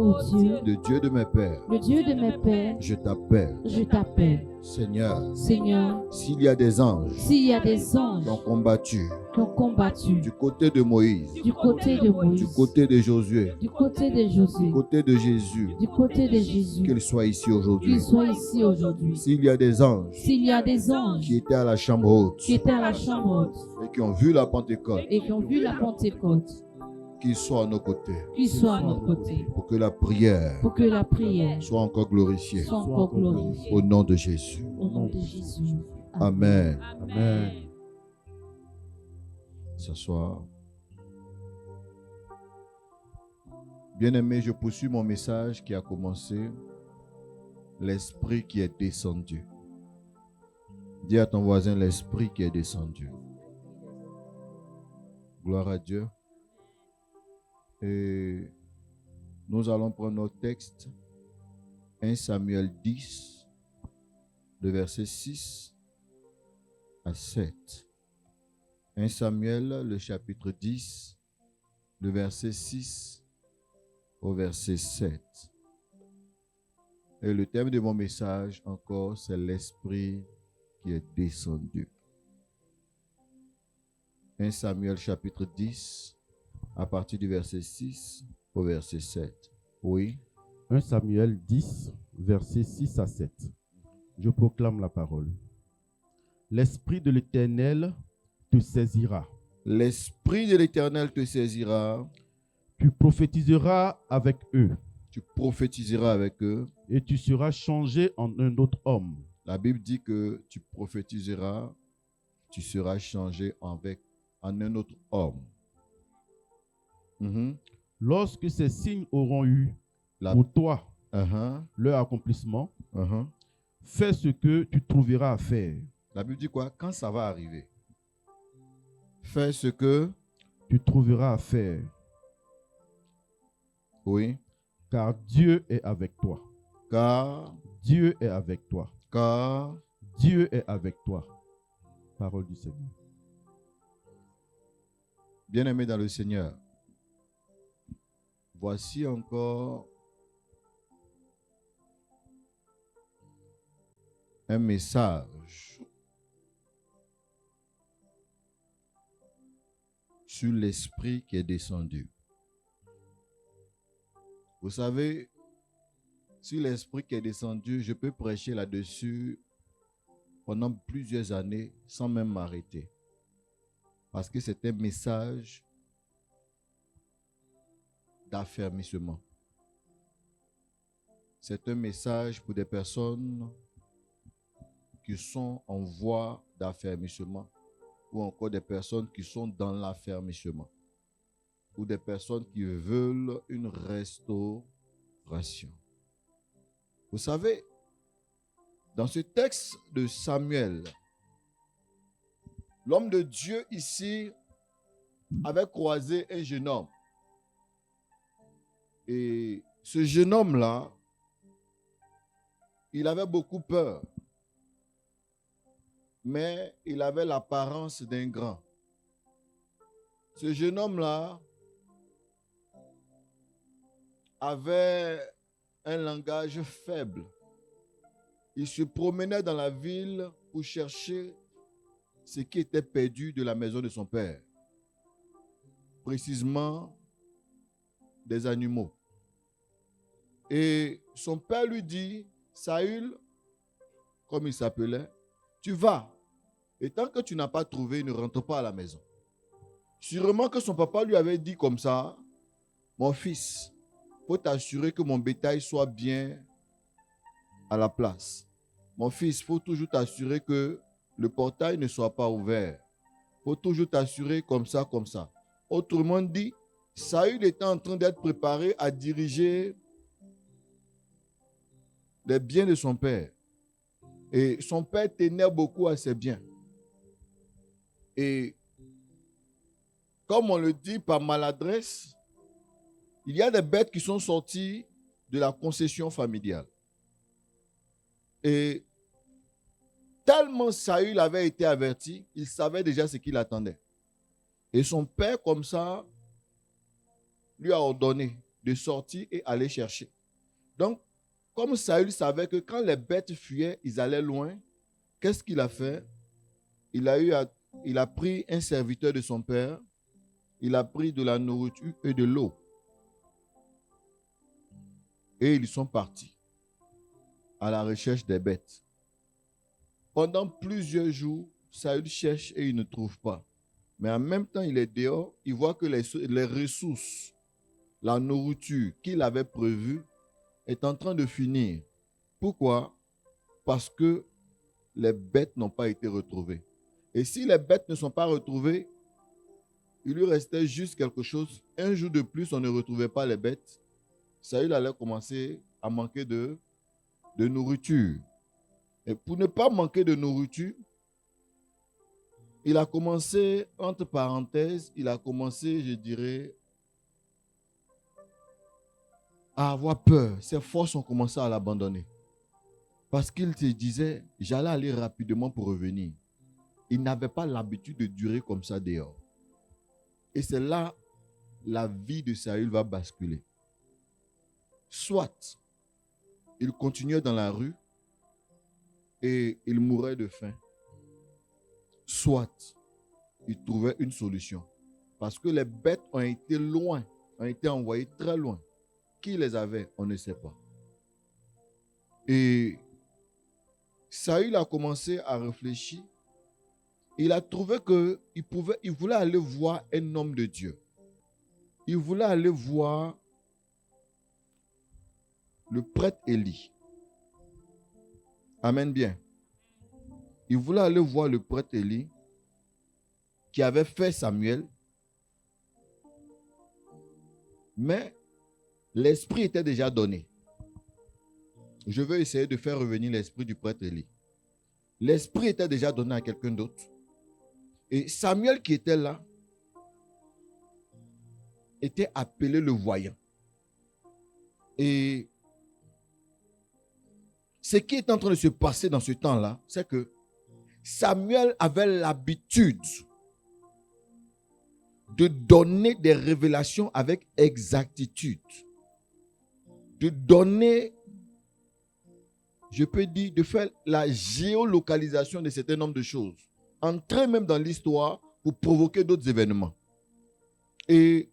Ô Dieu, le Dieu de mes pères, le Dieu de mes pères, je t'appelle. je t'appelle. Seigneur, Seigneur, s'il y a des anges s'il y a des anges qui ont combattu qui ont combattu du côté de Moïse, du côté de Moïse, du côté de Josué, du côté de Josué, du côté de Jésus, du côté de Jésus, qu'ils soient ici aujourd'hui. qu'ils soient ici aujourd'hui. S'il y a des anges S'il y a des anges qui étaient à la chambre haute qui étaient à la chambre haute et qui ont vu la Pentecôte, et qui ont vu la Pentecôte, qu'ils soient à nos côtés qu'ils soient à notre côté, pour que la prière pour que la prière soit encore glorifiée soit encore glorifiée. au nom de Jésus. Au nom de Jésus. Amen. Amen. S'asseoir. Bien-aimé, je poursuis mon message qui a commencé. L'esprit qui est descendu. Dis à ton voisin l'esprit qui est descendu. Gloire à Dieu. Et nous allons prendre notre texte. 1 Samuel 10, de verset 6 à 7. 1 Samuel, le chapitre 10, le verset 6 au verset 7. Et le thème de mon message encore, c'est l'esprit qui est descendu. 1 Samuel chapitre 10, à partir du verset 6 au verset 7. Oui. 1 Samuel 10, versets 6 à 7. Je proclame la parole. L'Esprit de l'Éternel te saisira. L'Esprit de l'Éternel te saisira. Tu prophétiseras avec eux Tu prophétiseras avec eux. et tu seras changé en un autre homme. La Bible dit que tu prophétiseras, tu seras changé en un autre homme. Lorsque ces signes auront eu La- pour toi Uh-huh, leur accomplissement, uh-huh. fais ce que tu trouveras à faire. La Bible dit quoi? Quand ça va arriver, fais ce que... Tu trouveras à faire, Oui. car Dieu est avec toi. Car... Dieu est avec toi. Car... Dieu est avec toi. Parole du Seigneur. Bien-aimé dans le Seigneur, voici encore un message sur l'esprit qui est descendu. Vous savez, sur l'esprit qui est descendu, je peux prêcher là-dessus pendant plusieurs années sans même m'arrêter. Parce que c'est un message d'affermissement. C'est un message pour des personnes qui sont en voie d'affermissement ou encore des personnes qui sont dans l'affermissement ou des personnes qui veulent une restauration. Vous savez, dans ce texte de Samuel, l'homme de Dieu ici avait croisé un jeune homme. Et ce jeune homme-là, il avait beaucoup peur. Mais il avait l'apparence d'un grand. Ce jeune homme-là avait un langage faible. Il se promenait dans la ville pour chercher ce qui était perdu de la maison de son père. Précisément, des animaux. Et son père lui dit, Saül, comme il s'appelait, tu vas. Et tant que tu n'as pas trouvé, ne rentre pas à la maison. Sûrement que son papa lui avait dit comme ça, mon fils, il faut t'assurer que mon bétail soit bien à la place. Mon fils, il faut toujours t'assurer que le portail ne soit pas ouvert. Il faut toujours t'assurer comme ça, comme ça. Autrement dit, Saül était en train d'être préparé à diriger les biens de son père. Et son père tenait beaucoup à ses biens. Et comme on le dit par maladresse, il y a des bêtes qui sont sorties de la concession familiale. Et tellement Saül avait été averti, il savait déjà ce qu'il attendait. Et son père, comme ça, lui a ordonné, de sortir et aller chercher. Donc, comme Saül savait que quand les bêtes fuyaient, ils allaient loin, qu'est-ce qu'il a fait? Il a pris un serviteur de son père, il a pris de la nourriture et de l'eau. Et ils sont partis à la recherche des bêtes. Pendant plusieurs jours, Saül cherche et il ne trouve pas. Mais en même temps, il est dehors, il voit que les ressources, la nourriture qu'il avait prévue est en train de finir. Pourquoi? Parce que les bêtes n'ont pas été retrouvées. Et si les bêtes ne sont pas retrouvées, il lui restait juste quelque chose. Un jour de plus, on ne retrouvait pas les bêtes. Saül allait commencer à manquer de nourriture. Et pour ne pas manquer de nourriture, il a commencé, entre parenthèses, il a commencé, je dirais, à avoir peur. Ses forces ont commencé à l'abandonner. Parce qu'il se disait, j'allais aller rapidement pour revenir. Il n'avait pas l'habitude de durer comme ça dehors. Et c'est là, la vie de Saül va basculer. Soit, il continuait dans la rue et il mourait de faim. Soit, il trouvait une solution. Parce que les bêtes ont été loin, ont été envoyées très loin. Qui les avait, on ne sait pas. Et Saül a commencé à réfléchir. Il a trouvé qu'il voulait aller voir un homme de Dieu. Il voulait aller voir le prêtre Élie. Amen bien. Il voulait aller voir le prêtre Élie qui avait fait Samuel. Mais l'esprit était déjà donné. Je veux essayer de faire revenir l'esprit du prêtre Élie. L'esprit était déjà donné à quelqu'un d'autre. Et Samuel qui était là était appelé le voyant. Et ce qui est en train de se passer dans ce temps-là, c'est que Samuel avait l'habitude de donner des révélations avec exactitude. De donner, je peux dire, de faire la géolocalisation de certains nombres de choses. Entrer même dans l'histoire pour provoquer d'autres événements. Et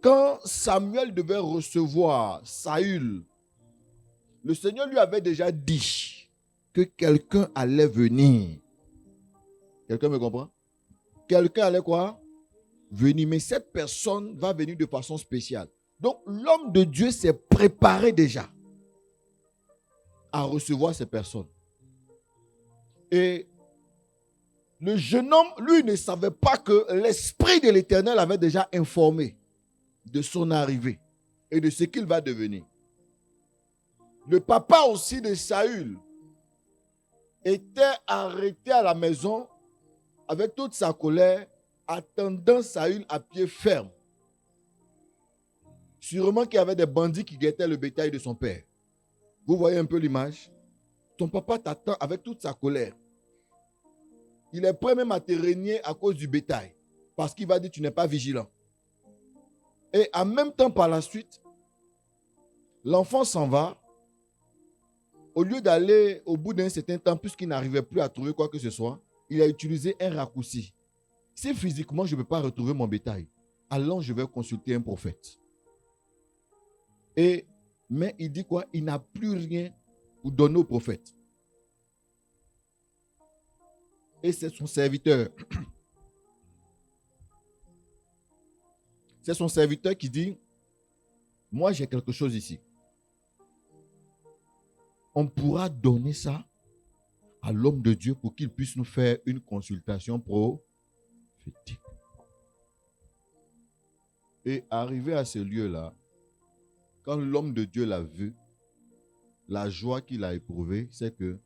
quand Samuel devait recevoir Saül, le Seigneur lui avait déjà dit que quelqu'un allait venir. Quelqu'un me comprend? Quelqu'un allait quoi? Venir. Mais cette personne va venir de façon spéciale. Donc l'homme de Dieu s'est préparé déjà à recevoir ces personnes. Et le jeune homme, lui, ne savait pas que l'Esprit de l'Éternel avait déjà informé de son arrivée et de ce qu'il va devenir. Le papa aussi de Saül était arrêté à la maison avec toute sa colère, attendant Saül à pied ferme. Sûrement qu'il y avait des bandits qui guettaient le bétail de son père. Vous voyez un peu l'image? Ton papa t'attend avec toute sa colère. Il est prêt même à te régner à cause du bétail. Parce qu'il va dire tu n'es pas vigilant. Et en même temps, par la suite, l'enfant s'en va. Au lieu d'aller au bout d'un certain temps, puisqu'il n'arrivait plus à trouver quoi que ce soit, il a utilisé un raccourci. Si physiquement je ne peux pas retrouver mon bétail, alors je vais consulter un prophète. Mais il dit quoi? Il n'a plus rien pour donner au prophète. Et c'est son serviteur. C'est son serviteur qui dit, moi j'ai quelque chose ici. On pourra donner ça à l'homme de Dieu pour qu'il puisse nous faire une consultation prophétique. Et arrivé à ce lieu-là, quand l'homme de Dieu l'a vu, la joie qu'il a éprouvée, c'est que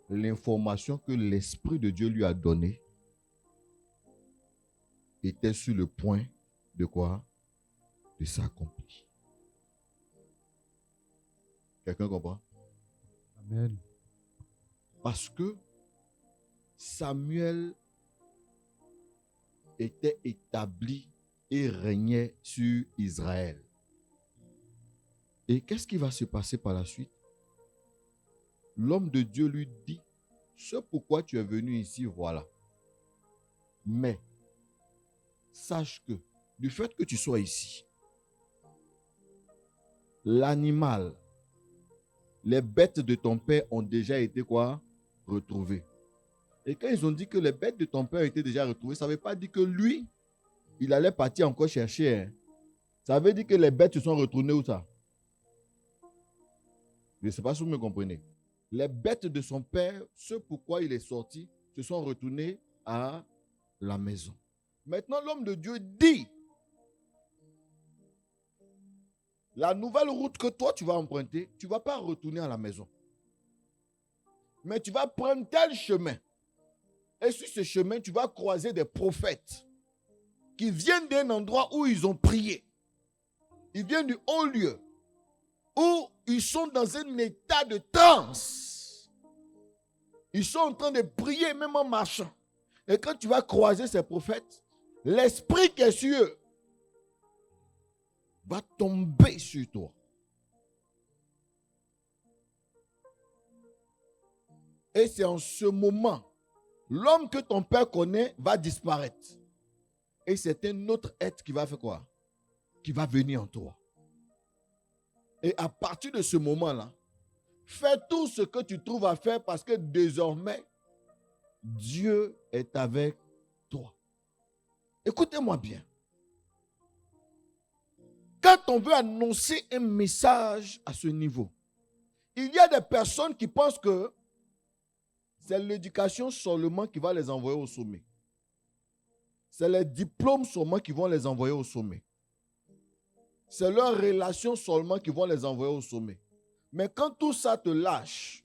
l'information que l'Esprit de Dieu lui a donnée était sur le point de quoi? De s'accomplir. Quelqu'un comprend? Amen. Parce que Samuel était établi et régnait sur Israël. Et qu'est-ce qui va se passer par la suite? L'homme de Dieu lui dit, ce pourquoi tu es venu ici, voilà. Mais, sache que, du fait que tu sois ici, l'animal, les bêtes de ton père ont déjà été quoi? Retrouvées. Et quand ils ont dit que les bêtes de ton père étaient déjà retrouvées, ça ne veut pas dire que lui, il allait partir encore chercher. Hein. Ça veut dire que les bêtes se sont retournées où ça? Je ne sais pas si vous me comprenez. Les bêtes de son père, ce pourquoi il est sorti, se sont retournées à la maison. Maintenant, l'homme de Dieu dit, la nouvelle route que toi tu vas emprunter, tu ne vas pas retourner à la maison. Mais tu vas prendre tel chemin. Et sur ce chemin, tu vas croiser des prophètes qui viennent d'un endroit où ils ont prié. Ils viennent du haut lieu, où ils sont dans un état de transe. Ils sont en train de prier même en marchant. Et quand tu vas croiser ces prophètes, l'esprit qui est sur eux va tomber sur toi. Et c'est en ce moment, l'homme que ton père connaît va disparaître. Et c'est un autre être qui va faire quoi? Qui va venir en toi. Et à partir de ce moment-là, fais tout ce que tu trouves à faire parce que désormais, Dieu est avec toi. Écoutez-moi bien. Quand on veut annoncer un message à ce niveau, il y a des personnes qui pensent que c'est l'éducation seulement qui va les envoyer au sommet. C'est les diplômes seulement qui vont les envoyer au sommet. C'est leurs relations seulement qui vont les envoyer au sommet. Mais quand tout ça te lâche,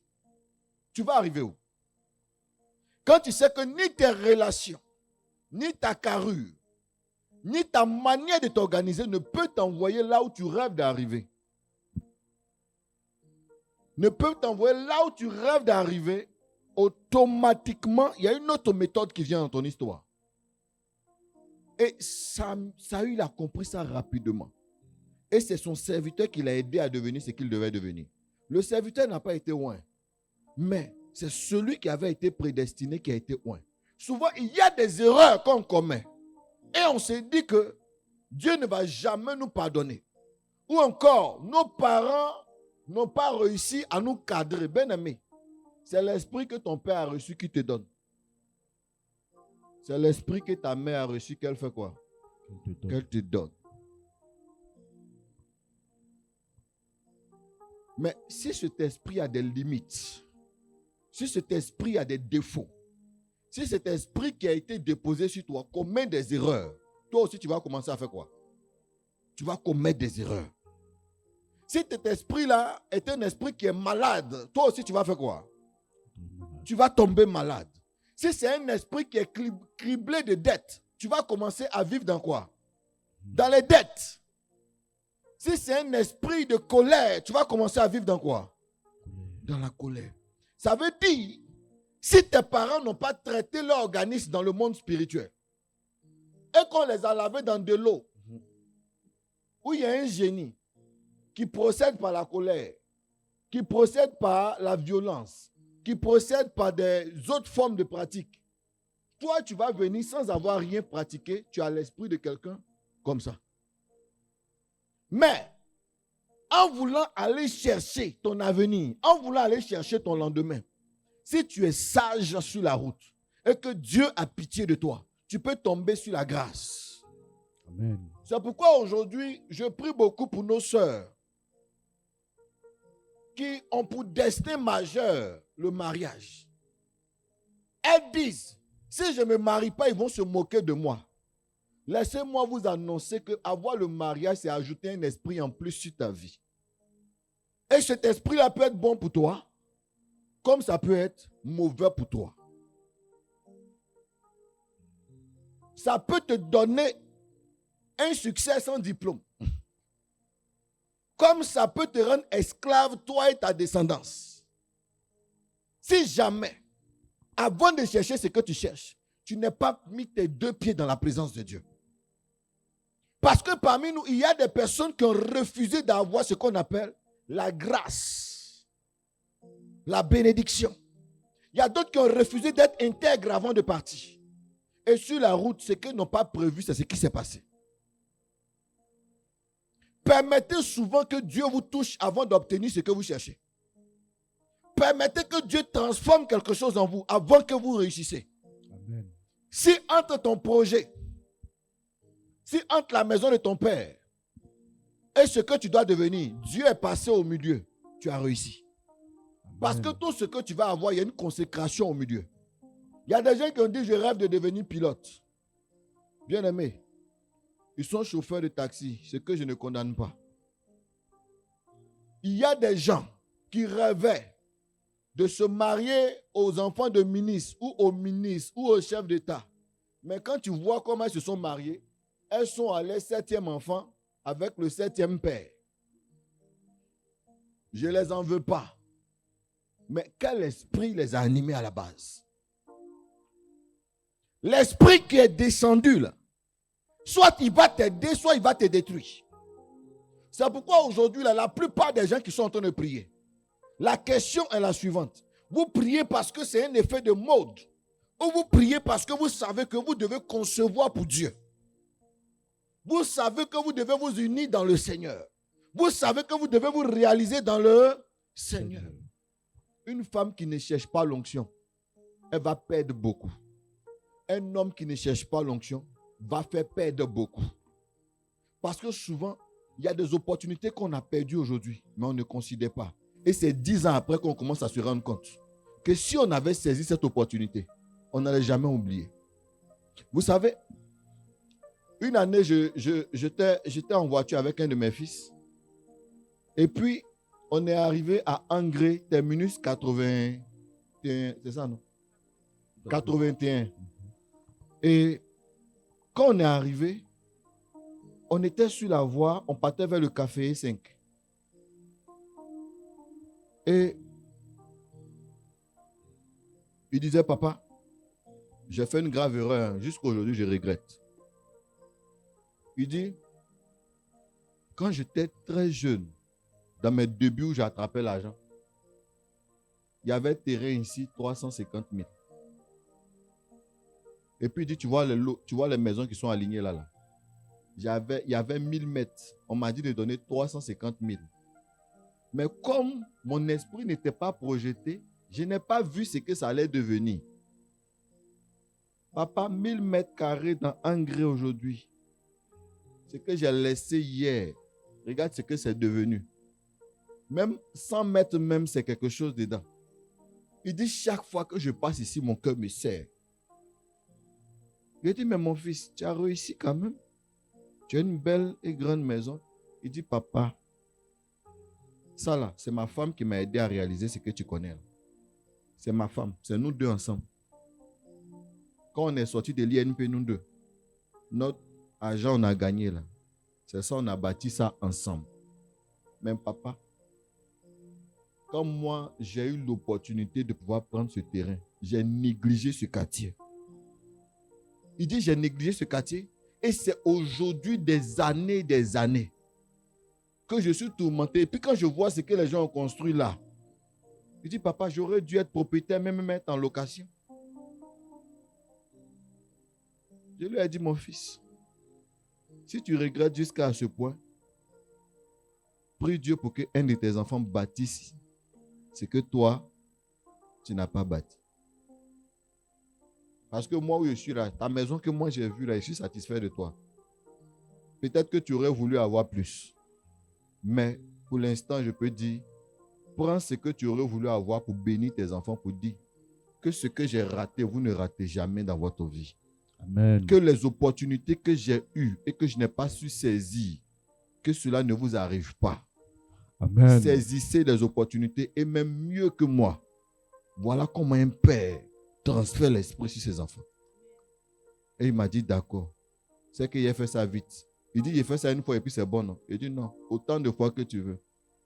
tu vas arriver où? Quand tu sais que ni tes relations, ni ta carrure, ni ta manière de t'organiser ne peut t'envoyer là où tu rêves d'arriver. Ne peut t'envoyer là où tu rêves d'arriver, automatiquement, il y a une autre méthode qui vient dans ton histoire. Et Saül a compris ça rapidement. Et c'est son serviteur qui l'a aidé à devenir ce qu'il devait devenir. Le serviteur n'a pas été oint, mais c'est celui qui avait été prédestiné qui a été oint. Souvent, il y a des erreurs qu'on commet. Et on se dit que Dieu ne va jamais nous pardonner. Ou encore, nos parents n'ont pas réussi à nous cadrer. Bien aimé, c'est l'esprit que ton père a reçu qui te donne. C'est l'esprit que ta mère a reçu qu'elle fait quoi? Qu'elle te donne. Mais si cet esprit a des limites, si cet esprit a des défauts, si cet esprit qui a été déposé sur toi commet des erreurs, toi aussi tu vas commencer à faire quoi? Tu vas commettre des erreurs. Si cet esprit-là est un esprit qui est malade, toi aussi tu vas faire quoi? Tu vas tomber malade. Si c'est un esprit qui est criblé de dettes, tu vas commencer à vivre dans quoi? Dans les dettes. Si c'est un esprit de colère, tu vas commencer à vivre dans quoi? Dans la colère. Ça veut dire, si tes parents n'ont pas traité leur organisme dans le monde spirituel, et qu'on les a lavés dans de l'eau, où il y a un génie qui procède par la colère, qui procède par la violence, qui procède par des autres formes de pratiques, toi, tu vas venir sans avoir rien pratiqué, tu as l'esprit de quelqu'un comme ça. Mais, en voulant aller chercher ton avenir, en voulant aller chercher ton lendemain, si tu es sage sur la route et que Dieu a pitié de toi, tu peux tomber sur la grâce. Amen. C'est pourquoi aujourd'hui, je prie beaucoup pour nos sœurs qui ont pour destin majeur le mariage. Elles disent, si je ne me marie pas, ils vont se moquer de moi. Laissez-moi vous annoncer qu'avoir le mariage, c'est ajouter un esprit en plus sur ta vie. Et cet esprit-là peut être bon pour toi, comme ça peut être mauvais pour toi. Ça peut te donner un succès sans diplôme. Comme ça peut te rendre esclave, toi et ta descendance. Si jamais, avant de chercher ce que tu cherches, tu n'as pas mis tes deux pieds dans la présence de Dieu. Parce que parmi nous, il y a des personnes qui ont refusé d'avoir ce qu'on appelle la grâce, la bénédiction. Il y a d'autres qui ont refusé d'être intègres avant de partir. Et sur la route, ce qu'ils n'ont pas prévu, c'est ce qui s'est passé. Permettez souvent que Dieu vous touche avant d'obtenir ce que vous cherchez. Permettez que Dieu transforme quelque chose en vous avant que vous réussissez. Amen. Si entre ton projet, si entre la maison de ton père et ce que tu dois devenir, Dieu est passé au milieu, tu as réussi. Parce que tout ce que tu vas avoir, il y a une consécration au milieu. Il y a des gens qui ont dit, je rêve de devenir pilote. Bien aimé, ils sont chauffeurs de taxi, ce que je ne condamne pas. Il y a des gens qui rêvaient de se marier aux enfants de ministres ou aux ministres ou aux chefs d'État. Mais quand tu vois comment elles se sont mariées, elles sont à leur 7e enfant avec le 7e père. Je ne les en veux pas. Mais quel esprit les a animés à la base? L'esprit qui est descendu là, soit il va t'aider, soit il va te détruire. C'est pourquoi aujourd'hui, là, la plupart des gens qui sont en train de prier, la question est la suivante. Vous priez parce que c'est un effet de mode, ou vous priez parce que vous savez que vous devez concevoir pour Dieu. Vous savez que vous devez vous unir dans le Seigneur. Vous savez que vous devez vous réaliser dans le Seigneur. Une femme qui ne cherche pas l'onction, elle va perdre beaucoup. Un homme qui ne cherche pas l'onction va faire perdre beaucoup. Parce que souvent, il y a des opportunités qu'on a perdues aujourd'hui, mais on ne considère pas. Et c'est 10 ans après qu'on commence à se rendre compte que si on avait saisi cette opportunité, on n'allait jamais oublier. Vous savez, une année, j'étais en voiture avec un de mes fils. Et puis, on est arrivé à Angré, terminus 81. C'est ça, non? 81. Et quand on est arrivé, on était sur la voie, on partait vers le café 5. Et il disait, papa, j'ai fait une grave erreur. Jusqu'à aujourd'hui, je regrette. Il dit, quand j'étais très jeune, dans mes débuts où j'ai attrapé l'argent, il y avait terrain ici, 350 000. Et puis il dit, tu vois les maisons qui sont alignées là. Il y avait 1000 mètres. On m'a dit de donner 350 000. Mais comme mon esprit n'était pas projeté, je n'ai pas vu ce que ça allait devenir. Papa, 1000 mètres carrés dans Angré aujourd'hui. Ce que j'ai laissé hier, regarde ce que c'est devenu. Même 100 mètres même, c'est quelque chose dedans. Il dit, chaque fois que je passe ici, mon cœur me serre. Je dis, mais mon fils, tu as réussi quand même. Tu as une belle et grande maison. Il dit, papa, ça là, c'est ma femme qui m'a aidé à réaliser ce que tu connais. C'est ma femme, c'est nous deux ensemble. Quand on est sorti de l'INP, nous deux, notre argent, on a gagné là. C'est ça, on a bâti ça ensemble. Même papa, quand moi, j'ai eu l'opportunité de pouvoir prendre ce terrain, j'ai négligé ce quartier. Il dit, j'ai négligé ce quartier et c'est aujourd'hui des années que je suis tourmenté. Et puis quand je vois ce que les gens ont construit là, il dit, papa, j'aurais dû être propriétaire, même mettre en location. Je lui ai dit, mon fils, si tu regrettes jusqu'à ce point, prie Dieu pour qu'un de tes enfants bâtisse ce que toi, tu n'as pas bâti. Parce que moi où je suis là, ta maison que moi j'ai vue là, je suis satisfait de toi. Peut-être que tu aurais voulu avoir plus. Mais pour l'instant, je peux dire, prends ce que tu aurais voulu avoir pour bénir tes enfants, pour dire que ce que j'ai raté, vous ne ratez jamais dans votre vie. Amen. Que les opportunités que j'ai eues et que je n'ai pas su saisir, que cela ne vous arrive pas. Amen. Saisissez les opportunités et même mieux que moi. Voilà comment un père transfère l'esprit sur ses enfants. Et il m'a dit, d'accord. C'est qu'il a fait ça vite. Il dit, il fait ça une fois et puis c'est bon, non? Il dit, non, autant de fois que tu veux.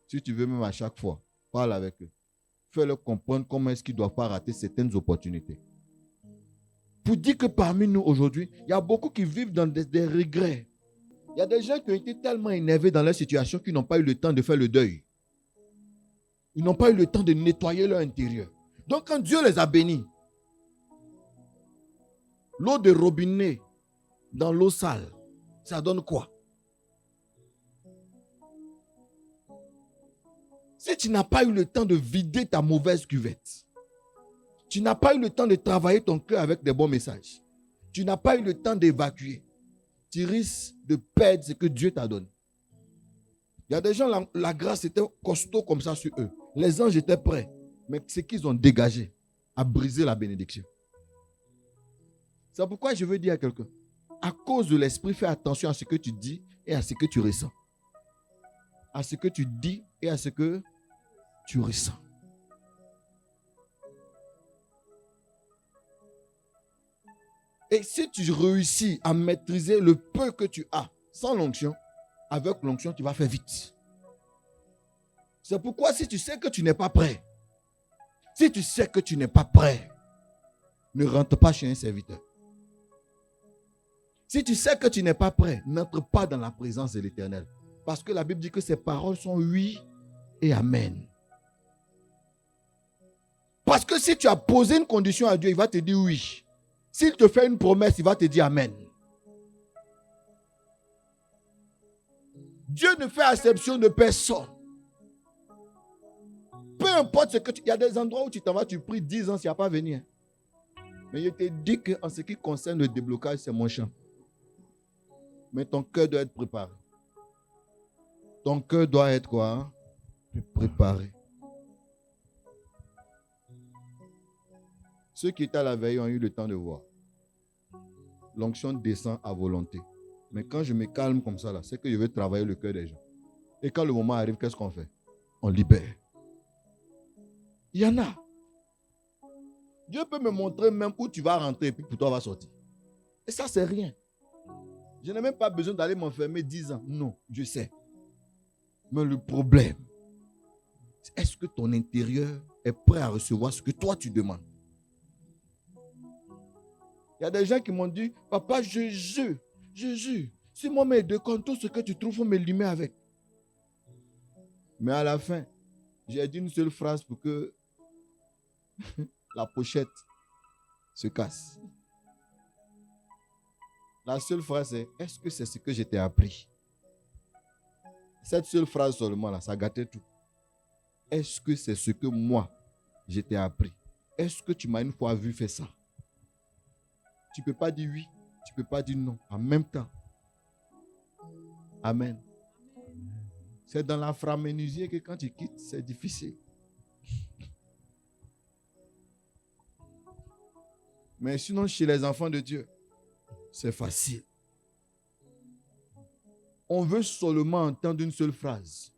Si tu veux, même à chaque fois, parle avec eux. Fais-leur comprendre comment est-ce qu'ils ne doivent pas rater certaines opportunités. Pour dire que parmi nous aujourd'hui, il y a beaucoup qui vivent dans des regrets. Il y a des gens qui ont été tellement énervés dans leur situation qu'ils n'ont pas eu le temps de faire le deuil. Ils n'ont pas eu le temps de nettoyer leur intérieur. Donc quand Dieu les a bénis, l'eau de robinet dans l'eau sale, ça donne quoi? Si tu n'as pas eu le temps de vider ta mauvaise cuvette, tu n'as pas eu le temps de travailler ton cœur avec des bons messages, tu n'as pas eu le temps d'évacuer, tu risques de perdre ce que Dieu t'a donné. Il y a des gens, la grâce était costaud comme ça sur eux. Les anges étaient prêts, mais ce qu'ils ont dégagé a brisé la bénédiction. C'est pourquoi je veux dire à quelqu'un, à cause de l'esprit, fais attention à ce que tu dis et à ce que tu ressens. À ce que tu dis et à ce que tu ressens. Et si tu réussis à maîtriser le peu que tu as sans l'onction, avec l'onction, tu vas faire vite. C'est pourquoi si tu sais que tu n'es pas prêt, si tu sais que tu n'es pas prêt, ne rentre pas chez un serviteur. Si tu sais que tu n'es pas prêt, n'entre pas dans la présence de l'Éternel. Parce que la Bible dit que ses paroles sont oui et amen. Parce que si tu as posé une condition à Dieu, il va te dire oui. S'il te fait une promesse, il va te dire amen. Dieu ne fait exception de personne. Peu importe ce que tu... Il y a des endroits où tu t'en vas, tu pries 10 ans, s'il n'y a pas venu. Mais je te dis qu'en ce qui concerne le déblocage, c'est mon champ. Mais ton cœur doit être préparé. Ton cœur doit être quoi? Préparé. Ceux qui étaient à la veille ont eu le temps de voir. L'onction descend à volonté. Mais quand je me calme comme ça, là, c'est que je veux travailler le cœur des gens. Et quand le moment arrive, qu'est-ce qu'on fait? On libère. Il y en a. Dieu peut me montrer même où tu vas rentrer et puis pour toi va sortir. Et ça, c'est rien. Je n'ai même pas besoin d'aller m'enfermer 10 ans. Non, je sais. Mais le problème, est-ce que ton intérieur est prêt à recevoir ce que toi tu demandes? Il y a des gens qui m'ont dit, papa, je jure. Si moi mes deux comptes, tout ce que tu trouves, il faut me limer avec. Mais à la fin, j'ai dit une seule phrase pour que la pochette se casse. La seule phrase est, est-ce que c'est ce que je t'ai appris? Cette seule phrase seulement là, ça gâtait tout. Est-ce que c'est ce que moi, je t'ai appris? Est-ce que tu m'as une fois vu faire ça? Tu ne peux pas dire oui, tu ne peux pas dire non en même temps. Amen. C'est dans la framénusie que quand tu quittes, c'est difficile. Mais sinon, chez les enfants de Dieu, c'est facile. On veut seulement entendre une seule phrase.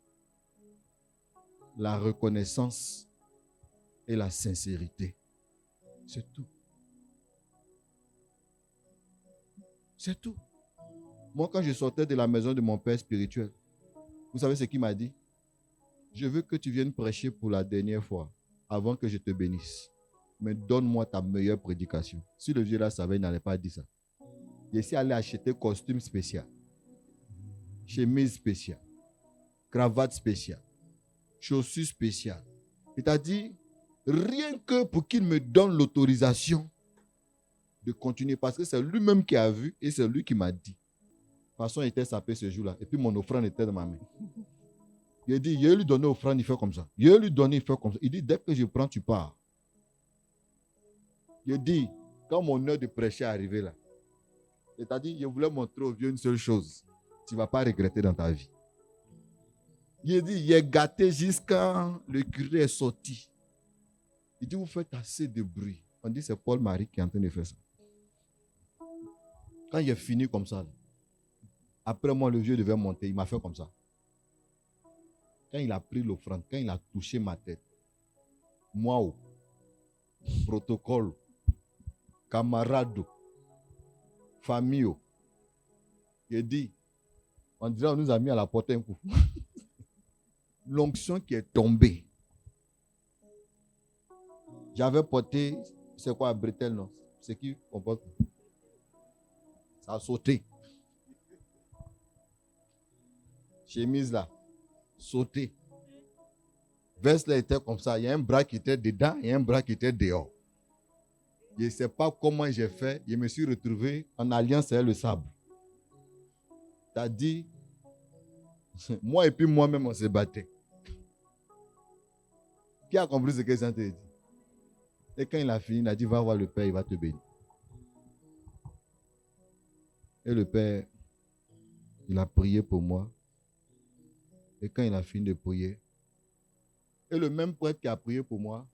La reconnaissance et la sincérité. C'est tout. C'est tout. Moi, quand je sortais de la maison de mon père spirituel, vous savez ce qu'il m'a dit? Je veux que tu viennes prêcher pour la dernière fois, avant que je te bénisse. Mais donne-moi ta meilleure prédication. Si le vieux là savait, il n'allait pas dire ça. Je suis allé acheter costume spécial, chemise spéciale, cravate spéciale, chaussures spéciales. Il t'a dit, rien que pour qu'il me donne l'autorisation de continuer, parce que c'est lui-même qui a vu et c'est lui qui m'a dit. De toute façon, il était sapé ce jour-là. Et puis mon offrande était dans ma main. Il dit, je vais lui donner l'offrande, il fait comme ça. Je vais lui donner, il fait comme ça. Il dit, dès que je prends, tu pars. Il dit, quand mon heure de prêcher est arrivée là, il t'a dit, je voulais montrer au vieux une seule chose. Tu ne vas pas regretter dans ta vie. Il dit, il est gâté jusqu'à le curé est sorti. Il dit, vous faites assez de bruit. On dit, c'est Paul-Marie qui est en train de faire ça. Quand il est fini comme ça, là, après moi, le vieux devait monter. Il m'a fait comme ça. Quand il a pris l'offrande, quand il a touché ma tête, moi, protocole, camarade, famille, il dit, on dirait on nous a mis à la porte un coup. L'onction qui est tombée. J'avais porté, c'est quoi, bretelle, non? C'est qui on porte? Ça a sauté. chemise là, sauté. Veste là était comme ça. Il y a un bras qui était dedans et un bras qui était dehors. Je ne sais pas comment j'ai fait. Je me suis retrouvé en alliance avec le sable. T'as dit, moi et puis moi-même, on se battait. Qui a compris ce que Saint dit? Et quand il a fini, il a dit, va voir le Père, il va te bénir. Et le Père, il a prié pour moi. Et quand il a fini de prier, et le même prêtre qui a prié pour moi,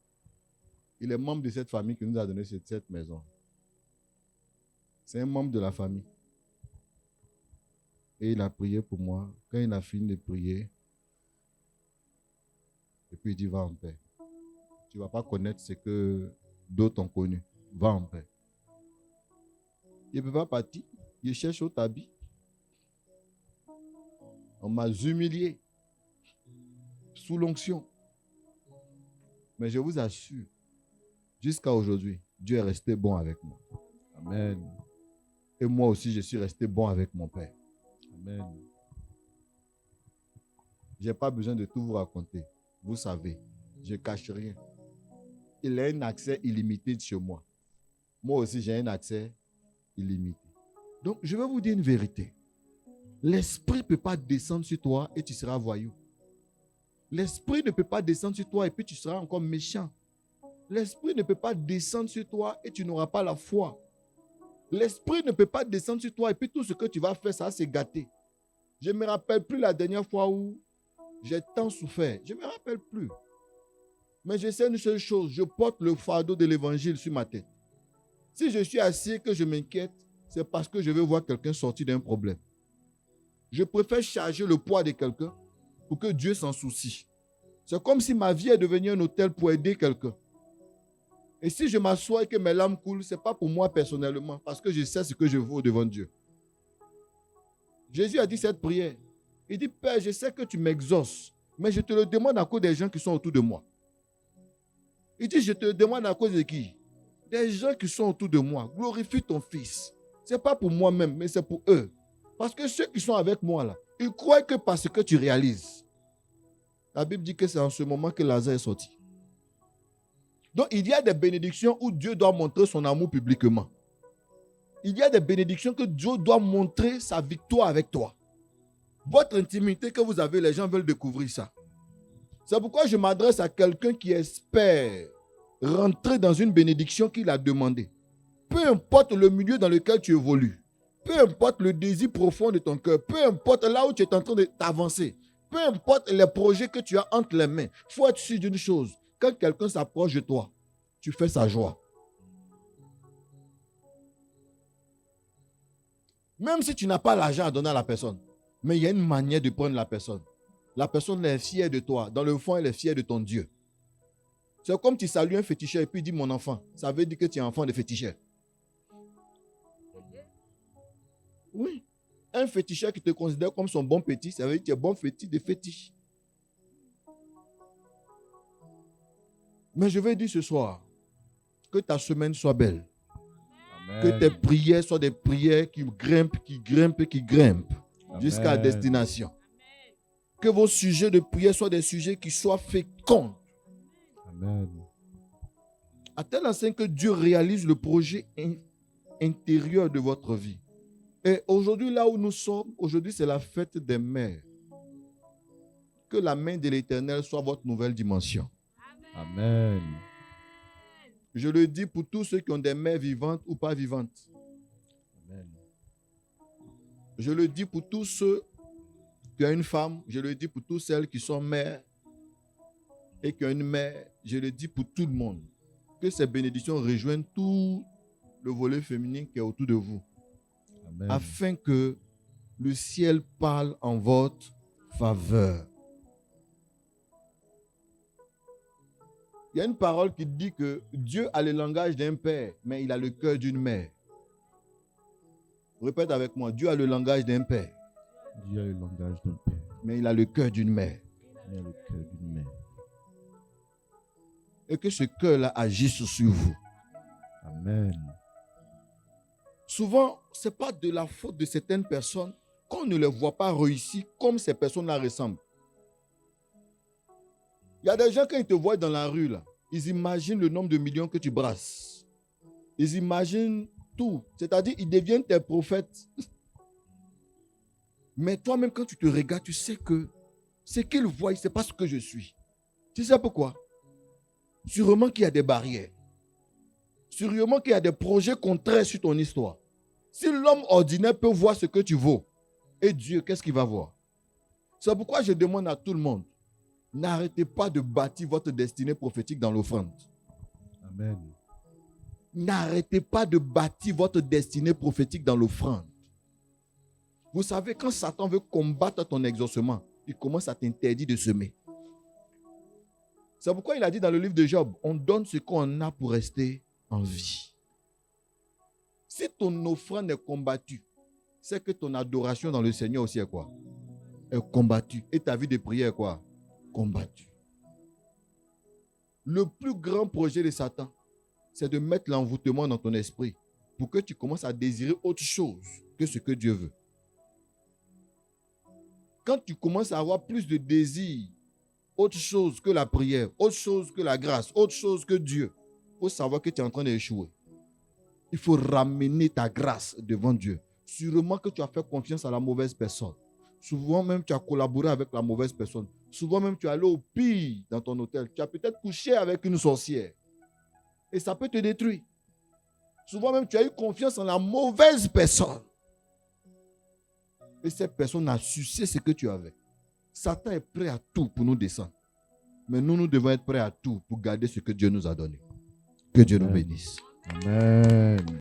il est membre de cette famille qui nous a donné cette maison. C'est un membre de la famille. Et il a prié pour moi. Quand il a fini de prier, et puis il dit, va en paix. Tu ne vas pas connaître ce que d'autres ont connu. Va en paix. Il ne peut pas partir. Il cherche autre habit. On m'a humilié. Sous l'onction. Mais je vous assure, jusqu'à aujourd'hui, Dieu est resté bon avec moi. Amen. Et moi aussi, je suis resté bon avec mon Père. Amen. Je n'ai pas besoin de tout vous raconter. Vous savez, je ne cache rien. Il a un accès illimité chez moi. Moi aussi, j'ai un accès illimité. Donc, je vais vous dire une vérité. L'esprit ne peut pas descendre sur toi et tu seras voyou. L'esprit ne peut pas descendre sur toi et puis tu seras encore méchant. L'esprit ne peut pas descendre sur toi et tu n'auras pas la foi. L'esprit ne peut pas descendre sur toi et puis tout ce que tu vas faire, ça va se gâter. Je ne me rappelle plus la dernière fois où j'ai tant souffert. Je ne me rappelle plus. Mais je sais une seule chose, je porte le fardeau de l'évangile sur ma tête. Si je suis assis et que je m'inquiète, c'est parce que je veux voir quelqu'un sortir d'un problème. Je préfère charger le poids de quelqu'un pour que Dieu s'en soucie. C'est comme si ma vie est devenue un hôtel pour aider quelqu'un. Et si je m'assois et que mes larmes coulent, ce n'est pas pour moi personnellement, parce que je sais ce que je vaux devant Dieu. Jésus a dit cette prière. Il dit, Père, je sais que tu m'exauces, mais je te le demande à cause des gens qui sont autour de moi. Il dit, je te le demande à cause de qui? Des gens qui sont autour de moi. Glorifie ton Fils. Ce n'est pas pour moi-même, mais c'est pour eux. Parce que ceux qui sont avec moi là, ils croient que parce que tu réalises. La Bible dit que c'est en ce moment que Lazare est sorti. Donc, il y a des bénédictions où Dieu doit montrer son amour publiquement. Il y a des bénédictions que Dieu doit montrer sa victoire avec toi. Votre intimité que vous avez, les gens veulent découvrir ça. C'est pourquoi je m'adresse à quelqu'un qui espère rentrer dans une bénédiction qu'il a demandée. Peu importe le milieu dans lequel tu évolues, peu importe le désir profond de ton cœur, peu importe là où tu es en train de t'avancer, peu importe les projets que tu as entre les mains, il faut être sûr d'une chose. Quand quelqu'un s'approche de toi, tu fais sa joie. Même si tu n'as pas l'argent à donner à la personne, mais il y a une manière de prendre la personne. La personne est fière de toi. Dans le fond, elle est fière de ton Dieu. C'est comme tu salues un féticheur et puis dis mon enfant. Ça veut dire que tu es enfant de féticheur. Oui. Un féticheur qui te considère comme son bon petit, ça veut dire que tu es bon fétiche de fétiche. Mais je vais dire ce soir, que ta semaine soit belle. Amen. Que tes prières soient des prières qui grimpent, jusqu'à la destination. Amen. Que vos sujets de prière soient des sujets qui soient féconds. Amen. À tel enseigne que Dieu réalise le projet intérieur de votre vie. Et aujourd'hui, là où nous sommes, aujourd'hui c'est la fête des mères. Que la main de l'Éternel soit votre nouvelle dimension. Amen. Je le dis pour tous ceux qui ont des mères vivantes ou pas vivantes. Amen. Je le dis pour tous ceux qui ont une femme. Je le dis pour toutes celles qui sont mères et qui ont une mère. Je le dis pour tout le monde. Que ces bénédictions rejoignent tout le volet féminin qui est autour de vous. Amen. Afin que le ciel parle en votre faveur. Il y a une parole qui dit que Dieu a le langage d'un père, mais il a le cœur d'une mère. Répète avec moi. Dieu a le langage d'un père. Dieu a le langage d'un père. Mais il a le cœur d'une mère. Il a le cœur d'une mère. Et que ce cœur-là agisse sur vous. Amen. Souvent, ce n'est pas de la faute de certaines personnes qu'on ne les voit pas réussir comme ces personnes-là ressemblent. Il y a des gens, quand ils te voient dans la rue, là, ils imaginent le nombre de millions que tu brasses. Ils imaginent tout. C'est-à-dire, ils deviennent tes prophètes. Mais toi-même, quand tu te regardes, tu sais que ce qu'ils voient, ce n'est pas ce que je suis. Tu sais pourquoi? Sûrement qu'il y a des barrières. Sûrement qu'il y a des projets contraires sur ton histoire. Si l'homme ordinaire peut voir ce que tu vaux, et Dieu, qu'est-ce qu'il va voir? C'est pourquoi je demande à tout le monde, n'arrêtez pas de bâtir votre destinée prophétique dans l'offrande. Amen. N'arrêtez pas de bâtir votre destinée prophétique dans l'offrande. Vous savez, quand Satan veut combattre ton exaucement, il commence à t'interdire de semer. C'est pourquoi il a dit dans le livre de Job, on donne ce qu'on a pour rester en vie. Si ton offrande est combattue, c'est que ton adoration dans le Seigneur aussi est quoi? Est combattue. Et ta vie de prière est quoi? Combattue. Le plus grand projet de Satan, c'est de mettre l'envoûtement dans ton esprit pour que tu commences à désirer autre chose que ce que Dieu veut. Quand tu commences à avoir plus de désir, autre chose que la prière, autre chose que la grâce, autre chose que Dieu, il faut savoir que tu es en train d'échouer. Il faut ramener ta grâce devant Dieu. Sûrement que tu as fait confiance à la mauvaise personne. Souvent même, tu as collaboré avec la mauvaise personne. Souvent même, tu es allé au pire dans ton hôtel. Tu as peut-être couché avec une sorcière. Et ça peut te détruire. Souvent même, tu as eu confiance en la mauvaise personne. Et cette personne a sucé ce que tu avais. Satan est prêt à tout pour nous descendre. Mais nous devons être prêts à tout pour garder ce que Dieu nous a donné. Que Dieu nous bénisse. Amen.